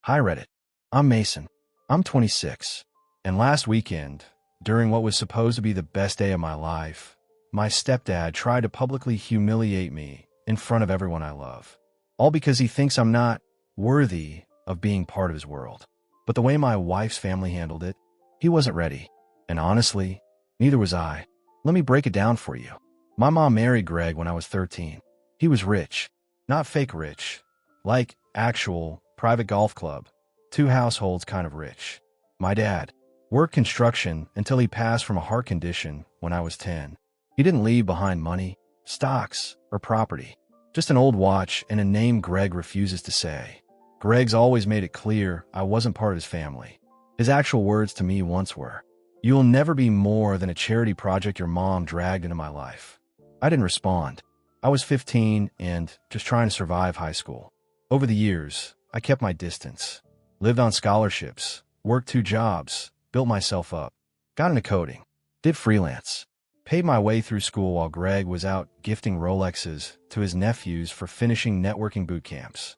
Hi Reddit. I'm Mason. I'm 26. And last weekend, during what was supposed to be the best day of my life, my stepdad tried to publicly humiliate me in front of everyone I love. All because he thinks I'm not worthy of being part of his world. But the way my wife's family handled it, he wasn't ready. And honestly, neither was I. Let me break it down for you. My mom married Greg when I was 13. He was rich. Not fake rich. Like actual private golf club. 2 households kind of rich. My dad worked construction until he passed from a heart condition when I was 10. He didn't leave behind money, stocks, or property. Just an old watch and a name Greg refuses to say. Greg's always made it clear I wasn't part of his family. His actual words to me once were, "You'll never be more than a charity project your mom dragged into my life." I didn't respond. I was 15 and just trying to survive high school. Over the years, I kept my distance. Lived on scholarships, worked 2 jobs, built myself up, got into coding, did freelance, paid my way through school while Greg was out gifting Rolexes to his nephews for finishing networking boot camps.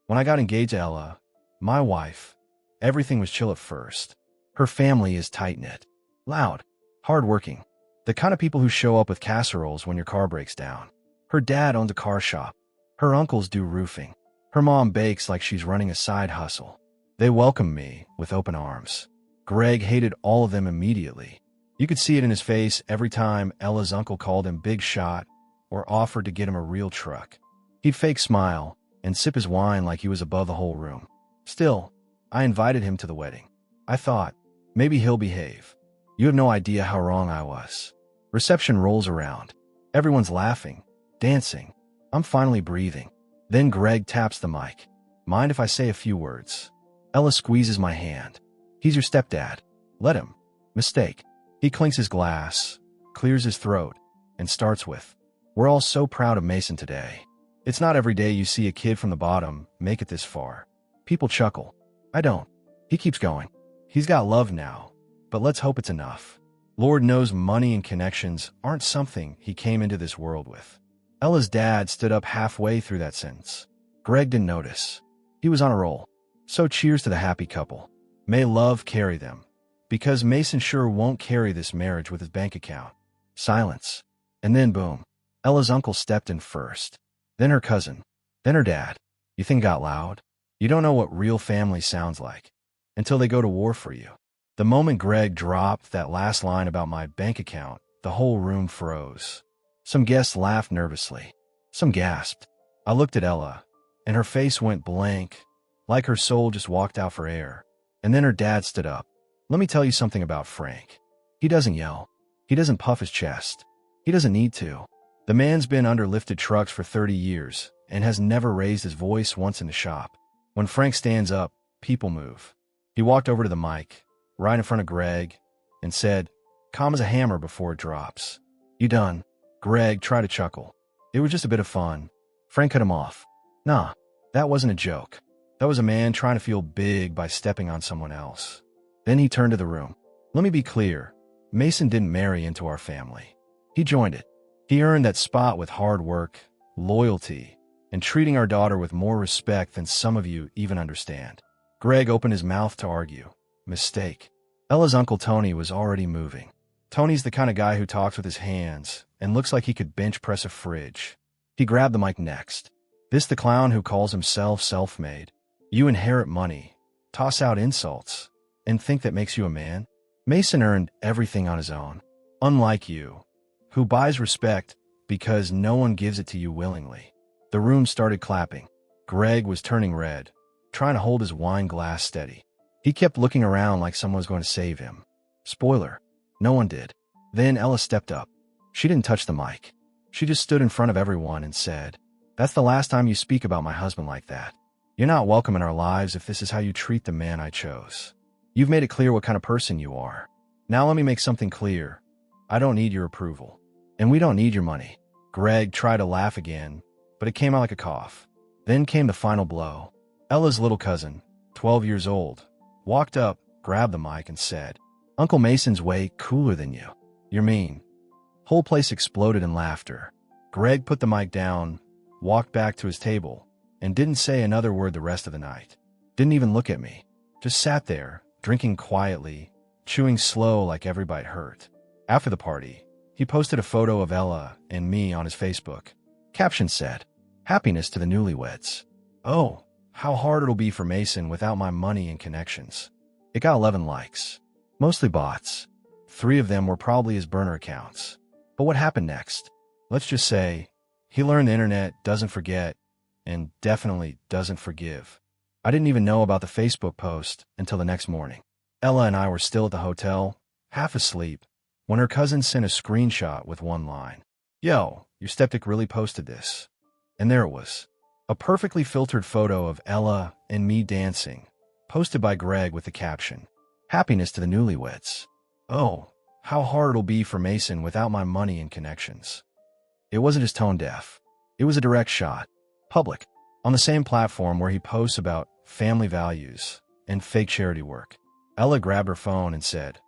When I got engaged to Ella, my wife, everything was chill at first. Her family is tight-knit, loud, hardworking, the kind of people who show up with casseroles when your car breaks down. Her dad owns a car shop. Her uncles do roofing. Her mom bakes like she's running a side hustle. They welcomed me with open arms. Greg hated all of them immediately. You could see it in his face every time Ella's uncle called him big shot or offered to get him a real truck. He'd fake smile and sip his wine like he was above the whole room. Still, I invited him to the wedding. I thought, maybe he'll behave. You have no idea how wrong I was. Reception rolls around. Everyone's laughing, dancing. I'm finally breathing. Then Greg taps the mic. "Mind if I say a few words?" Ella squeezes my hand. "He's your stepdad. Let him." Mistake. He clinks his glass, clears his throat, and starts with, "We're all so proud of Mason today. It's not every day you see a kid from the bottom make it this far." People chuckle. I don't. He keeps going. He's got love now, but let's hope it's enough. Lord knows money and connections aren't something he came into this world with. Ella's dad stood up halfway through that sentence. Greg didn't notice. He was on a roll. So cheers to the happy couple. May love carry them. Because Mason sure won't carry this marriage with his bank account. Silence. And then boom. Ella's uncle stepped in first. Then her cousin. Then her dad. You think it got loud? You don't know what real family sounds like until they go to war for you. The moment Greg dropped that last line about my bank account, the whole room froze. Some guests laughed nervously. Some gasped. I looked at Ella, and her face went blank, like her soul just walked out for air. And then her dad stood up. Let me tell you something about Frank. He doesn't yell. He doesn't puff his chest. He doesn't need to. The man's been under lifted trucks for 30 years and has never raised his voice once in the shop. When Frank stands up, people move. He walked over to the mic, right in front of Greg, and said, "Calm as a hammer before it drops." "You done?" Greg tried to chuckle. "It was just a bit of fun." Frank cut him off. "Nah, that wasn't a joke. That was a man trying to feel big by stepping on someone else." Then he turned to the room. "Let me be clear. Mason didn't marry into our family. He joined it. He earned that spot with hard work, loyalty, and treating our daughter with more respect than some of you even understand." Greg opened his mouth to argue. Mistake. Ella's Uncle Tony was already moving. Tony's the kind of guy who talks with his hands and looks like he could bench press a fridge. He grabbed the mic next. "This the clown who calls himself self-made. You inherit money, toss out insults, and think that makes you a man? Mason earned everything on his own. Unlike you, who buys respect because no one gives it to you willingly." The room started clapping. Greg was turning red, trying to hold his wine glass steady. He kept looking around like someone was going to save him. Spoiler, no one did. Then Ella stepped up. She didn't touch the mic. She just stood in front of everyone and said, "That's the last time you speak about my husband like that. You're not welcome in our lives if this is how you treat the man I chose. You've made it clear what kind of person you are. Now let me make something clear. I don't need your approval. And we don't need your money." Greg tried to laugh again, but it came out like a cough. Then came the final blow. Ella's little cousin, 12 years old, walked up, grabbed the mic, and said, "Uncle Mason's way cooler than you. You're mean." Whole place exploded in laughter. Greg put the mic down, walked back to his table, and didn't say another word the rest of the night. Didn't even look at me. Just sat there, drinking quietly, chewing slow like every bite hurt. After the party, he posted a photo of Ella and me on his Facebook. Caption said, "Happiness to the newlyweds. Oh, how hard it'll be for Mason without my money and connections." It got 11 likes. Mostly bots. 3 of them were probably his burner accounts. But what happened next? Let's just say, he learned the internet doesn't forget, and definitely doesn't forgive. I didn't even know about the Facebook post until the next morning. Ella and I were still at the hotel, half asleep, when her cousin sent a screenshot with one line. "Yo, your stepdad really posted this." And there it was. A perfectly filtered photo of Ella and me dancing, posted by Greg with the caption, "Happiness to the newlyweds. Oh, how hard it'll be for Mason without my money and connections." It wasn't just tone deaf. It was a direct shot. Public. On the same platform where he posts about family values and fake charity work. Ella grabbed her phone and said,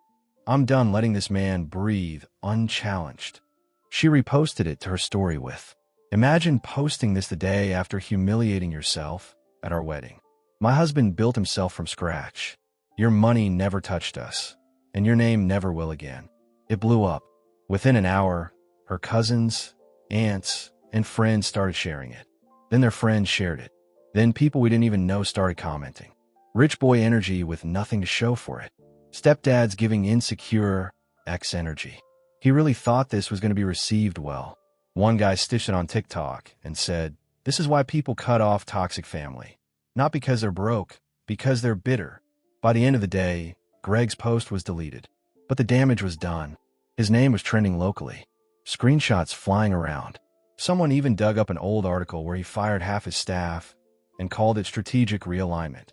"I'm done letting this man breathe unchallenged." She reposted it to her story with, "Imagine posting this the day after humiliating yourself at our wedding. My husband built himself from scratch. Your money never touched us, and your name never will again." It blew up. Within an hour, her cousins, aunts, and friends started sharing it. Then their friends shared it. Then people we didn't even know started commenting. Rich boy energy with nothing to show for it. Stepdads giving insecure ex energy. He really thought this was going to be received well. One guy stitched it on TikTok and said, "This is why people cut off toxic family. Not because they're broke, because they're bitter." By the end of the day, Greg's post was deleted. But the damage was done. His name was trending locally. Screenshots flying around. Someone even dug up an old article where he fired half his staff and called it strategic realignment.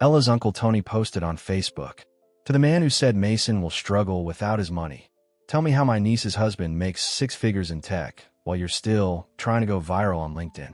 Ella's uncle Tony posted on Facebook, "To the man who said Mason will struggle without his money, tell me how my niece's husband makes 6 figures in tech while you're still trying to go viral on LinkedIn."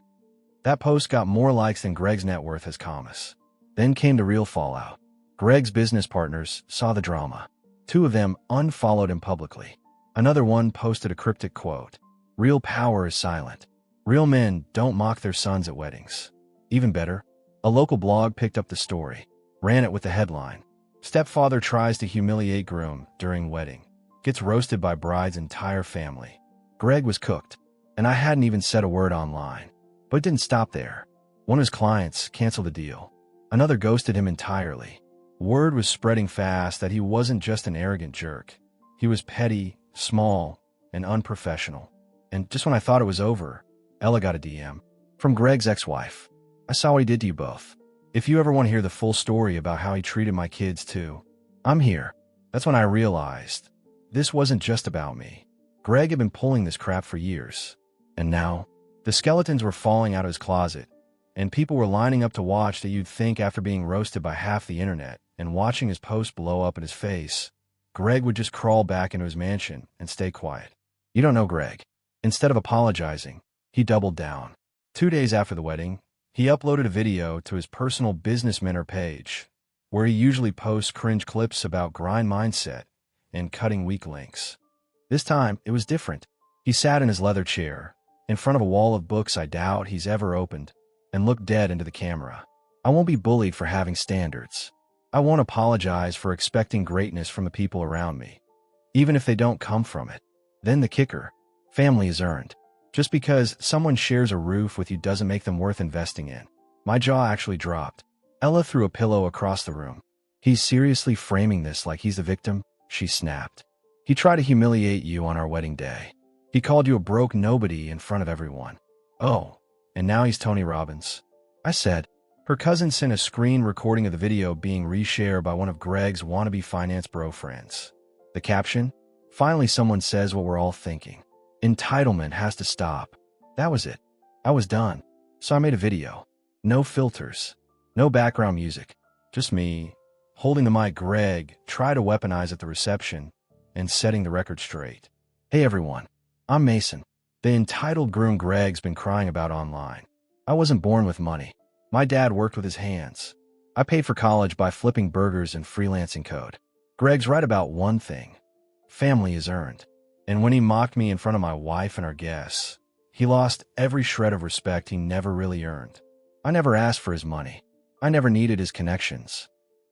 That post got more likes than Greg's net worth has commas. Then came the real fallout. Greg's business partners saw the drama. 2 of them unfollowed him publicly. Another one posted a cryptic quote, "Real power is silent. Real men don't mock their sons at weddings." Even better, a local blog picked up the story, ran it with the headline, "Stepfather tries to humiliate groom during wedding. Gets roasted by bride's entire family." Greg was cooked, and I hadn't even said a word online. But it didn't stop there. One of his clients canceled the deal. Another ghosted him entirely. Word was spreading fast that he wasn't just an arrogant jerk. He was petty, small, and unprofessional. And just when I thought it was over, Ella got a DM from Greg's ex-wife. "I saw what he did to you both. If you ever want to hear the full story about how he treated my kids too, I'm here." That's when I realized this wasn't just about me. Greg had been pulling this crap for years. And now, the skeletons were falling out of his closet, and people were lining up to watch that you'd think after being roasted by half the internet and watching his post blow up in his face, Greg would just crawl back into his mansion and stay quiet. You don't know Greg. Instead of apologizing, he doubled down. 2 days after the wedding, he uploaded a video to his personal Business Mentor page, where he usually posts cringe clips about grind mindset and cutting weak links. This time, it was different. He sat in his leather chair, in front of a wall of books I doubt he's ever opened, and looked dead into the camera. "I won't be bullied for having standards. I won't apologize for expecting greatness from the people around me, even if they don't come from it." Then the kicker, family is earned. Just because someone shares a roof with you doesn't make them worth investing in. My jaw actually dropped. Ella threw a pillow across the room. "He's seriously framing this like he's the victim?" she snapped. "He tried to humiliate you on our wedding day. He called you a broke nobody in front of everyone. Oh, and now he's Tony Robbins." I said. Her cousin sent a screen recording of the video being reshared by one of Greg's wannabe finance bro friends. The caption, "Finally someone says what we're all thinking. Entitlement has to stop." That was it. I was done. So I made a video. No filters. No background music. Just me, holding the mic. Greg tried to weaponize at the reception and setting the record straight. "Hey everyone, I'm Mason, the entitled groom Greg's been crying about online. I wasn't born with money. My dad worked with his hands. I paid for college by flipping burgers and freelancing code. Greg's right about one thing. Family is earned. And when he mocked me in front of my wife and our guests, he lost every shred of respect he never really earned. I never asked for his money. I never needed his connections.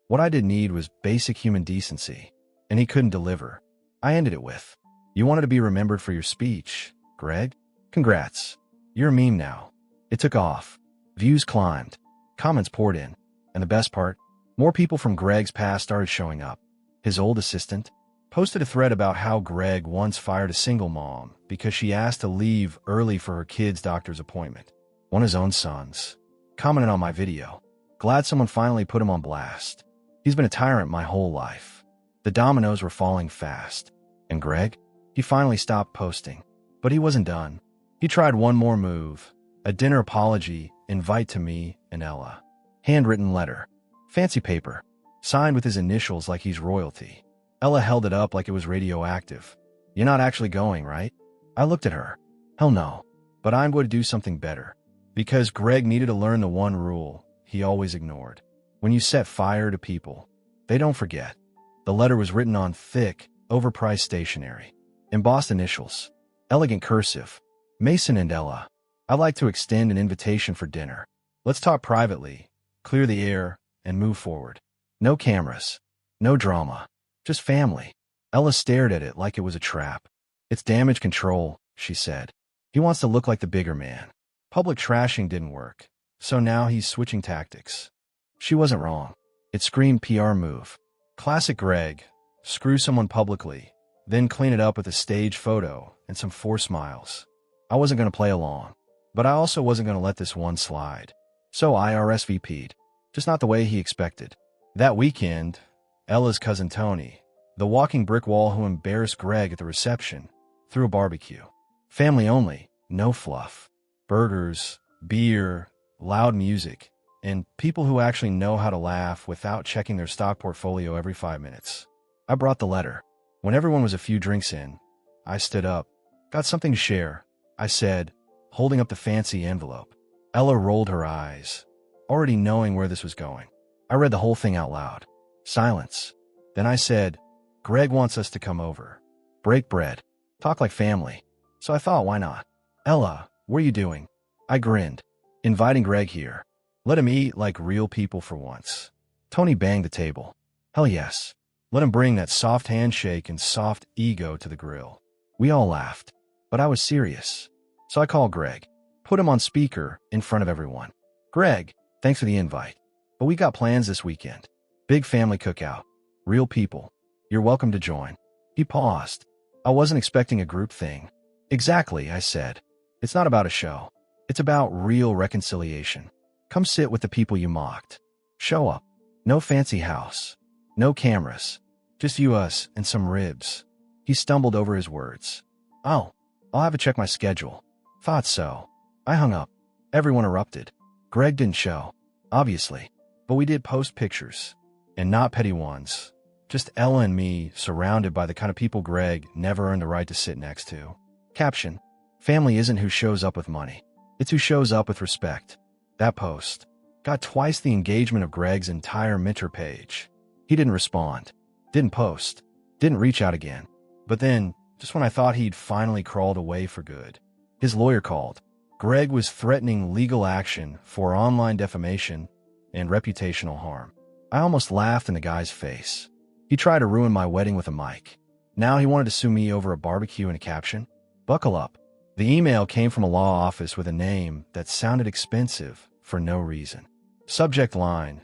What I did need was basic human decency, and he couldn't deliver. I ended it with, "You wanted to be remembered for your speech, Greg? Congrats. You're a meme now." It took off. Views climbed. Comments poured in. And the best part, more people from Greg's past started showing up. His old assistant posted a thread about how Greg once fired a single mom because she asked to leave early for her kid's doctor's appointment. One of his own sons commented on my video. Glad someone finally put him on blast. He's been a tyrant my whole life. The dominoes were falling fast. And Greg? He finally stopped posting. But he wasn't done. He tried one more move. A dinner apology invite to me and Ella. Handwritten letter. Fancy paper. Signed with his initials like he's royalty. Ella held it up like it was radioactive. "You're not actually going, right?" I looked at her. "Hell no. But I'm going to do something better." Because Greg needed to learn the one rule he always ignored. When you set fire to people, they don't forget. The letter was written on thick, overpriced stationery. Embossed initials. Elegant cursive. Mason and Ella. I'd like to extend an invitation for dinner. Let's talk privately, clear the air, and move forward. No cameras. No drama. Just family. Ella stared at it like it was a trap. "It's damage control," she said. "He wants to look like the bigger man. Public trashing didn't work, so now he's switching tactics." She wasn't wrong. It screamed PR move. Classic Greg. Screw someone publicly, then clean it up with a staged photo and some forced smiles. I wasn't going to play along, but I also wasn't going to let this one slide. So I RSVP'd, just not the way he expected. That weekend, Ella's cousin Tony, the walking brick wall who embarrassed Greg at the reception, threw a barbecue. Family only, no fluff. Burgers, beer, loud music, and people who actually know how to laugh without checking their stock portfolio every 5 minutes. I brought the letter. When everyone was a few drinks in, I stood up. "Got something to share," I said, holding up the fancy envelope. Ella rolled her eyes, already knowing where this was going. I read the whole thing out loud. Silence. Then I said, "Greg wants us to come over. Break bread. Talk like family." So I thought, why not? "Ella, what are you doing?" I grinned. "Inviting Greg here. Let him eat like real people for once." Tony banged the table. "Hell yes. Let him bring that soft handshake and soft ego to the grill." We all laughed, but I was serious. So I called Greg. Put him on speaker in front of everyone. "Greg, thanks for the invite. But we got plans this weekend. Big family cookout. Real people. You're welcome to join." He paused. "I wasn't expecting a group thing." "Exactly," I said. "It's not about a show. It's about real reconciliation. Come sit with the people you mocked. Show up. No fancy house. No cameras. Just you, us, and some ribs." He stumbled over his words. "Oh, I'll have to check my schedule." "Thought so." I hung up. Everyone erupted. Greg didn't show, obviously, but we did post pictures. And not petty ones. Just Ella and me surrounded by the kind of people Greg never earned the right to sit next to. Caption: "Family isn't who shows up with money. It's who shows up with respect." That post got twice the engagement of Greg's entire Minter page. He didn't respond, didn't post, didn't reach out again. But then, just when I thought he'd finally crawled away for good, his lawyer called. Greg was threatening legal action for online defamation and reputational harm. I almost laughed in the guy's face. He tried to ruin my wedding with a mic. Now he wanted to sue me over a barbecue and a caption? Buckle up. The email came from a law office with a name that sounded expensive for no reason. Subject line: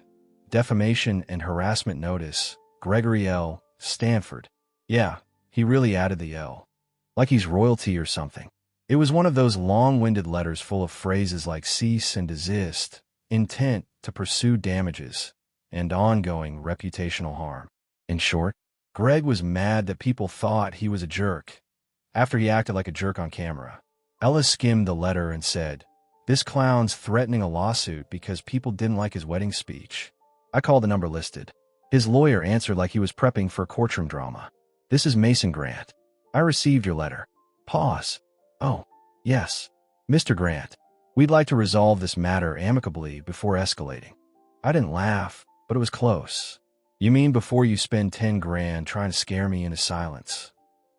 defamation and harassment notice, Gregory L. Stanford. Yeah, he really added the L. Like he's royalty or something. It was one of those long-winded letters full of phrases like cease and desist, intent to pursue damages, and ongoing reputational harm. In short, Greg was mad that people thought he was a jerk after he acted like a jerk on camera. Ella skimmed the letter and said, "This clown's threatening a lawsuit because people didn't like his wedding speech." I called the number listed. His lawyer answered like he was prepping for a courtroom drama. "This is Mason Grant. I received your letter." Pause. "Oh, yes. Mr. Grant, we'd like to resolve this matter amicably before escalating." I didn't laugh, but it was close. "You mean before you spend 10 grand trying to scare me into silence?"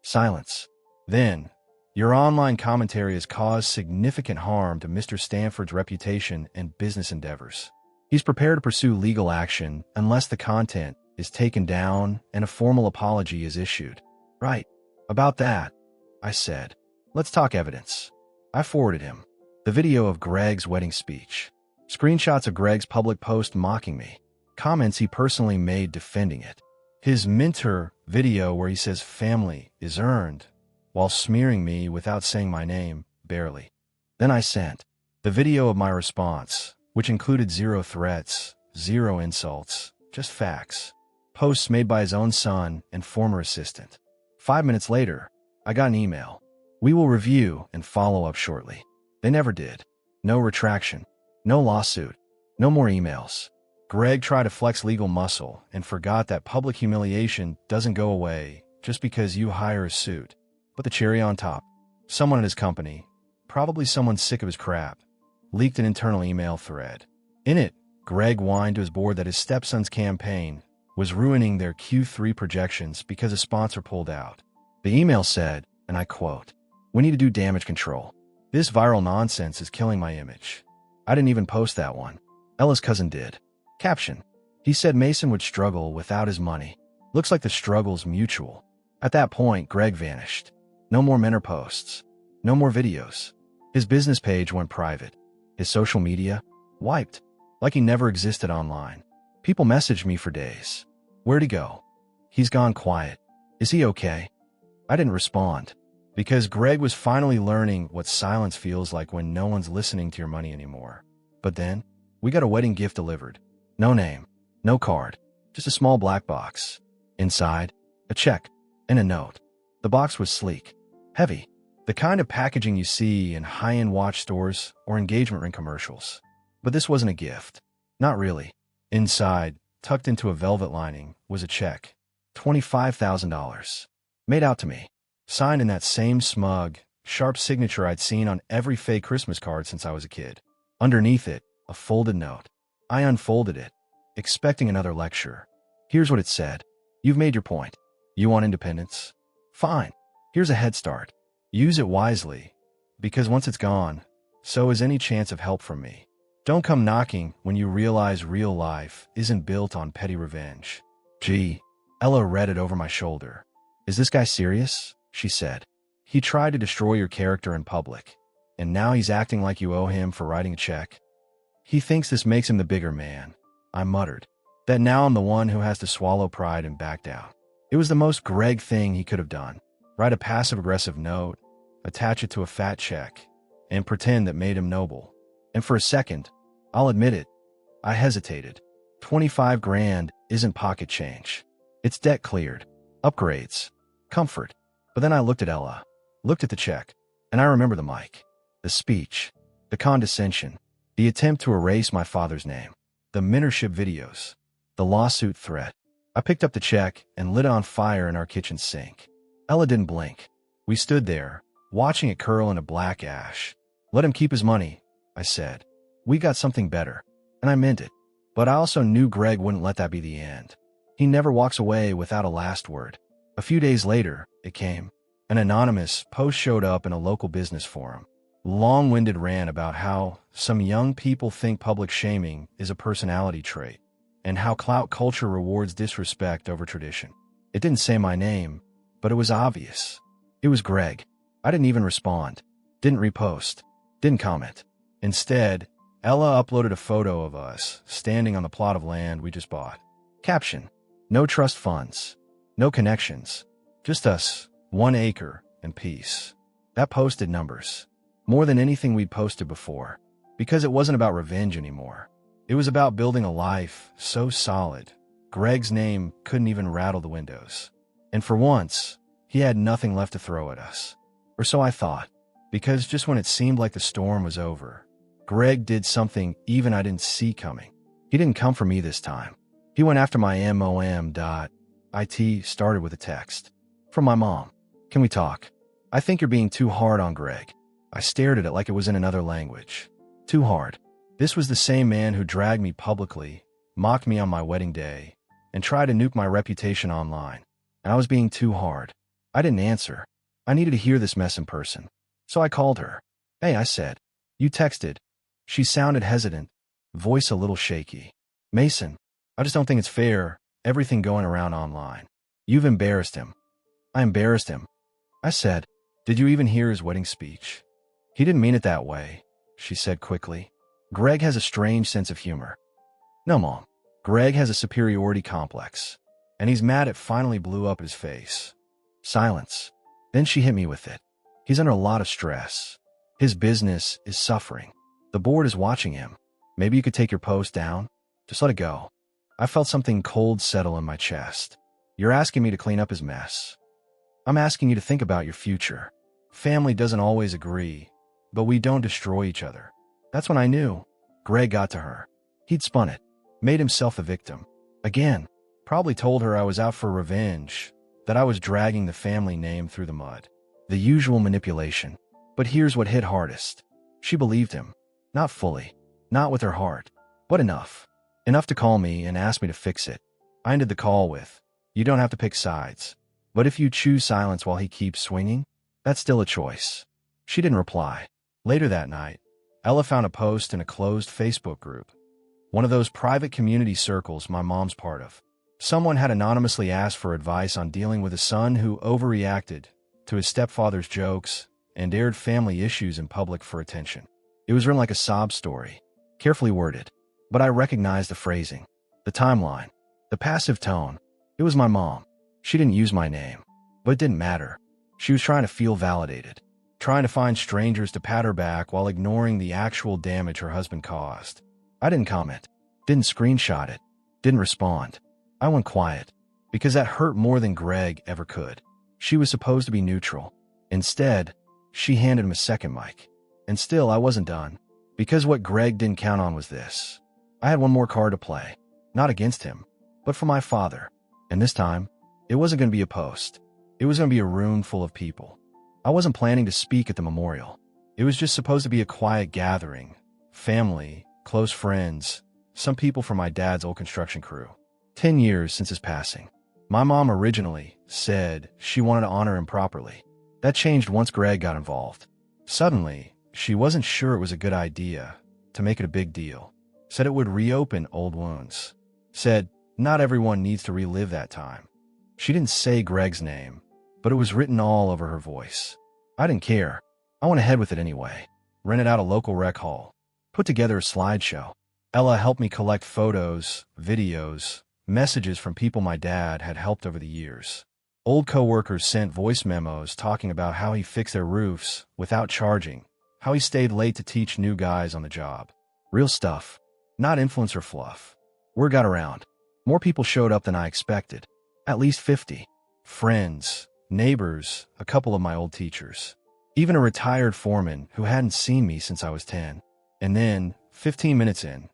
Silence. Then, "Your online commentary has caused significant harm to Mr. Stanford's reputation and business endeavors." He's prepared to pursue legal action unless the content is taken down and a formal apology is issued. Right. About that, I said. Let's talk evidence. I forwarded him the video of Greg's wedding speech, screenshots of Greg's public post mocking me, comments he personally made defending it, his mentor video where he says family is earned while smearing me without saying my name, barely. Then I sent the video of my response, which included 0 threats, 0 insults, just facts, posts made by his own son and former assistant. 5 minutes later, I got an email. We will review and follow up shortly. They never did. No retraction, no lawsuit, no more emails. Greg tried to flex legal muscle and forgot that public humiliation doesn't go away just because you hire a suit. But the cherry on top, someone at his company, probably someone sick of his crap, leaked an internal email thread. In it, Greg whined to his board that his stepson's campaign was ruining their Q3 projections because a sponsor pulled out. The email said, and I quote, "We need to do damage control. This viral nonsense is killing my image." I didn't even post that one. Ella's cousin did. Caption: he said Mason would struggle without his money. Looks like the struggle's mutual. At that point, Greg vanished. No more mentor posts. No more videos. His business page went private. His social media? Wiped. Like he never existed online. People messaged me for days. Where'd he go? He's gone quiet. Is he okay? I didn't respond. Because Greg was finally learning what silence feels like when no one's listening to your money anymore. But then, we got a wedding gift delivered. No name. No card. Just a small black box. Inside, a check and a note. The box was sleek. Heavy. The kind of packaging you see in high-end watch stores or engagement ring commercials. But this wasn't a gift. Not really. Inside, tucked into a velvet lining, was a check. $25,000. Made out to me. Signed in that same smug, sharp signature I'd seen on every fake Christmas card since I was a kid. Underneath it, a folded note. I unfolded it, expecting another lecture. Here's what it said. You've made your point. You want independence? Fine. Here's a head start. Use it wisely, because once it's gone, so is any chance of help from me. Don't come knocking when you realize real life isn't built on petty revenge. Gee, Ella read it over my shoulder. Is this guy serious? She said. He tried to destroy your character in public, and now he's acting like you owe him for writing a check. He thinks this makes him the bigger man. I muttered. That now I'm the one who has to swallow pride and back down. It was the most Greg thing he could have done. Write a passive-aggressive note, attach it to a fat check, and pretend that made him noble. And for a second, I'll admit it, I hesitated. 25 grand isn't pocket change. It's debt cleared, upgrades, comfort. But then I looked at Ella, looked at the check, and I remember the mic, the speech, the condescension, the attempt to erase my father's name, the mentorship videos, the lawsuit threat. I picked up the check and lit it on fire in our kitchen sink. Ella didn't blink. We stood there, watching it curl into black ash. Let him keep his money, I said. We got something better. And I meant it. But I also knew Greg wouldn't let that be the end. He never walks away without a last word. A few days later, it came. An anonymous post showed up in a local business forum. Long-winded rant about how some young people think public shaming is a personality trait, and how clout culture rewards disrespect over tradition. It didn't say my name, but it was obvious. It was Greg. I didn't even respond. Didn't repost. Didn't comment. Instead, Ella uploaded a photo of us standing on the plot of land we just bought. Caption: no trust funds. No connections. Just us, 1 acre, and peace. That posted numbers. More than anything we'd posted before. Because it wasn't about revenge anymore. It was about building a life so solid, Greg's name couldn't even rattle the windows. And for once, he had nothing left to throw at us. Or so I thought. Because just when it seemed like the storm was over, Greg did something even I didn't see coming. He didn't come for me this time. He went after my mom.it started with a text. From my mom. Can we talk? I think you're being too hard on Greg. I stared at it like it was in another language. Too hard. This was the same man who dragged me publicly, mocked me on my wedding day, and tried to nuke my reputation online. And I was being too hard. I didn't answer. I needed to hear this mess in person. So I called her. Hey, I said. You texted. She sounded hesitant, voice a little shaky. Mason, I just don't think it's fair, everything going around online. You've embarrassed him. I embarrassed him. I said, did you even hear his wedding speech? He didn't mean it that way, she said quickly. Greg has a strange sense of humor. No, Mom. Greg has a superiority complex, and he's mad it finally blew up his face. Silence. Then she hit me with it. He's under a lot of stress. His business is suffering. The board is watching him. Maybe you could take your post down? Just let it go. I felt something cold settle in my chest. You're asking me to clean up his mess. I'm asking you to think about your future. Family doesn't always agree, but we don't destroy each other. That's when I knew. Greg got to her. He'd spun it, made himself the victim. Again, probably told her I was out for revenge, that I was dragging the family name through the mud. The usual manipulation. But here's what hit hardest. She believed him. Not fully. Not with her heart. But enough. Enough to call me and ask me to fix it. I ended the call with, you don't have to pick sides. But if you choose silence while he keeps swinging, that's still a choice. She didn't reply. Later that night, Ella found a post in a closed Facebook group. One of those private community circles my mom's part of. Someone had anonymously asked for advice on dealing with a son who overreacted to his stepfather's jokes and aired family issues in public for attention. It was written like a sob story, carefully worded, but I recognized the phrasing, the timeline, the passive tone. It was my mom. She didn't use my name, but it didn't matter. She was trying to feel validated, trying to find strangers to pat her back while ignoring the actual damage her husband caused. I didn't comment, didn't screenshot it, didn't respond. I went quiet, because that hurt more than Greg ever could. She was supposed to be neutral. Instead, she handed him a second mic. And still, I wasn't done, because what Greg didn't count on was this. I had one more card to play, not against him, but for my father. And this time, it wasn't going to be a post. It was going to be a room full of people. I wasn't planning to speak at the memorial. It was just supposed to be a quiet gathering. Family, close friends, some people from my dad's old construction crew. 10 years since his passing. My mom originally said she wanted to honor him properly. That changed once Greg got involved. Suddenly, she wasn't sure it was a good idea to make it a big deal. Said it would reopen old wounds. Said, not everyone needs to relive that time. She didn't say Greg's name, but it was written all over her voice. I didn't care. I went ahead with it anyway. Rented out a local rec hall. Put together a slideshow. Ella helped me collect photos, videos, messages from people my dad had helped over the years. Old coworkers sent voice memos talking about how he fixed their roofs without charging, how he stayed late to teach new guys on the job. Real stuff, not influencer fluff. Word got around. More people showed up than I expected. At least 50. Friends, neighbors, a couple of my old teachers. Even a retired foreman who hadn't seen me since I was 10. And then, 15 minutes in,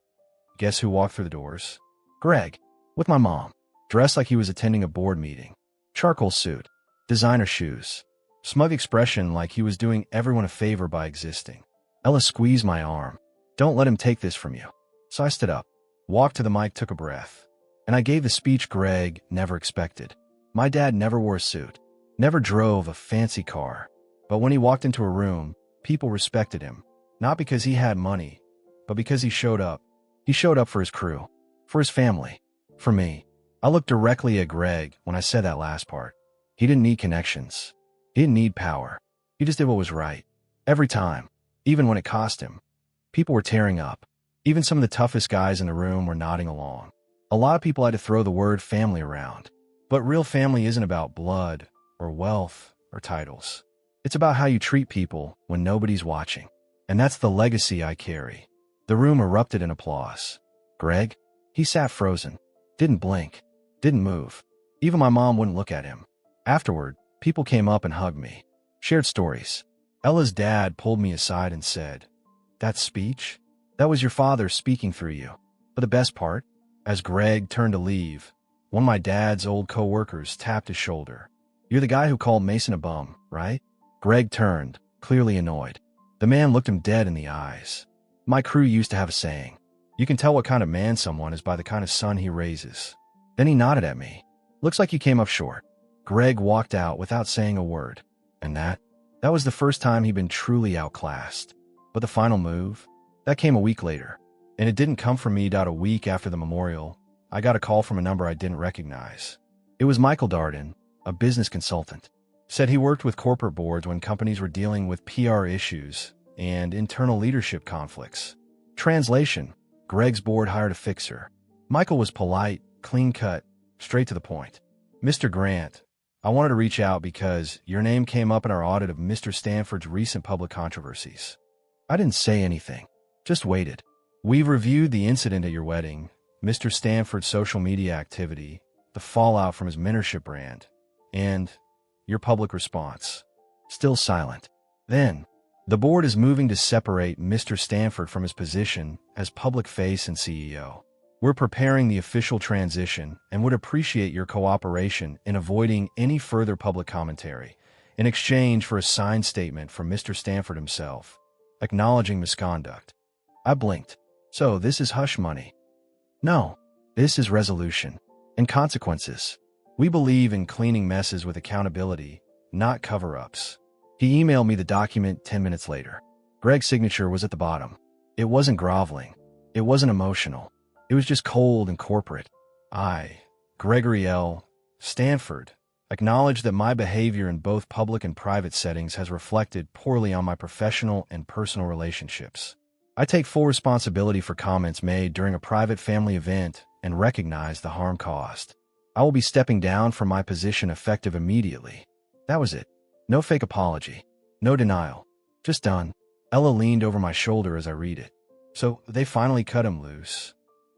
guess who walked through the doors? Greg, with my mom, dressed like he was attending a board meeting. Charcoal suit, designer shoes, smug expression like he was doing everyone a favor by existing. Ella squeezed my arm. Don't let him take this from you. So I stood up, walked to the mic, took a breath, and I gave the speech Greg never expected. My dad never wore a suit, never drove a fancy car, but when he walked into a room, people respected him, not because he had money, but because he showed up. He showed up for his crew, for his family, for me. I looked directly at Greg when I said that last part. He didn't need connections. He didn't need power. He just did what was right. Every time, even when it cost him. People were tearing up. Even some of the toughest guys in the room were nodding along. A lot of people had to throw the word family around. But real family isn't about blood, or wealth, or titles. It's about how you treat people when nobody's watching. And that's the legacy I carry. The room erupted in applause. Greg? He sat frozen. Didn't blink. Didn't move. Even my mom wouldn't look at him. Afterward, people came up and hugged me. Shared stories. Ella's dad pulled me aside and said, that speech? That was your father speaking through you. But the best part? As Greg turned to leave, one of my dad's old coworkers tapped his shoulder. You're the guy who called Mason a bum, right? Greg turned, clearly annoyed. The man looked him dead in the eyes. My crew used to have a saying. You can tell what kind of man someone is by the kind of son he raises. Then he nodded at me. Looks like you came up short. Greg walked out without saying a word. And that was the first time he'd been truly outclassed. But the final move? That came a week later. And it didn't come from me. A week after the memorial, I got a call from a number I didn't recognize. It was Michael Darden, a business consultant. Said he worked with corporate boards when companies were dealing with PR issues and internal leadership conflicts. Translation: Greg's board hired a fixer. Michael was polite, clean-cut, straight to the point. Mr. Grant, I wanted to reach out because your name came up in our audit of Mr. Stanford's recent public controversies. I didn't say anything, just waited. We've reviewed the incident at your wedding, Mr. Stanford's social media activity, the fallout from his mentorship brand, and your public response. Still silent. Then, the board is moving to separate Mr. Stanford from his position as public face and CEO. We're preparing the official transition and would appreciate your cooperation in avoiding any further public commentary in exchange for a signed statement from Mr. Stanford himself, acknowledging misconduct. I blinked. So this is hush money? No, this is resolution and consequences. We believe in cleaning messes with accountability, not cover-ups. He emailed me the document 10 minutes later. Greg's signature was at the bottom. It wasn't groveling. It wasn't emotional. It was just cold and corporate. I, Gregory L. Stanford, acknowledge that my behavior in both public and private settings has reflected poorly on my professional and personal relationships. I take full responsibility for comments made during a private family event and recognize the harm caused. I will be stepping down from my position effective immediately. That was it. No fake apology. No denial. Just done. Ella leaned over my shoulder as I read it. So they finally cut him loose.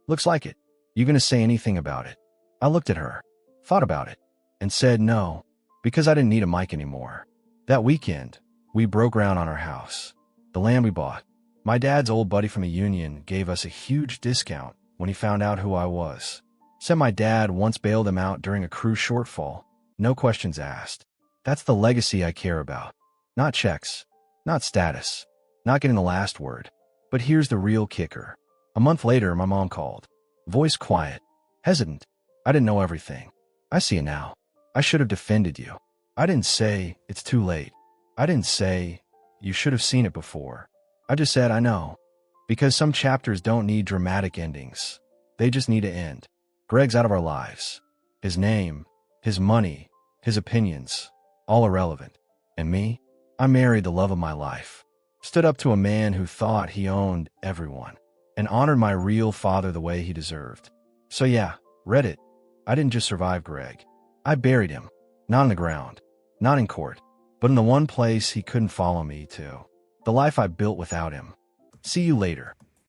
Looks like it. You gonna say anything about it? I looked at her, thought about it, and said no, because I didn't need a mic anymore. That weekend, we broke ground on our house. The land we bought. My dad's old buddy from a union gave us a huge discount when he found out who I was. Said my dad once bailed him out during a crew shortfall. No questions asked. That's the legacy I care about. Not checks, not status, not getting the last word. But here's the real kicker. A month later, my mom called. Voice quiet, hesitant. I didn't know everything. I see it now. I should have defended you. I didn't say, it's too late. I didn't say, you should have seen it before. I just said, I know. Because some chapters don't need dramatic endings. They just need to end. Greg's out of our lives. His name, his money, his opinions, all irrelevant. And me? I married the love of my life. Stood up to a man who thought he owned everyone. And honored my real father the way he deserved. So yeah, Reddit. I didn't just survive Greg. I buried him. Not on the ground. Not in court. But in the one place he couldn't follow me to. The life I built without him. See you later.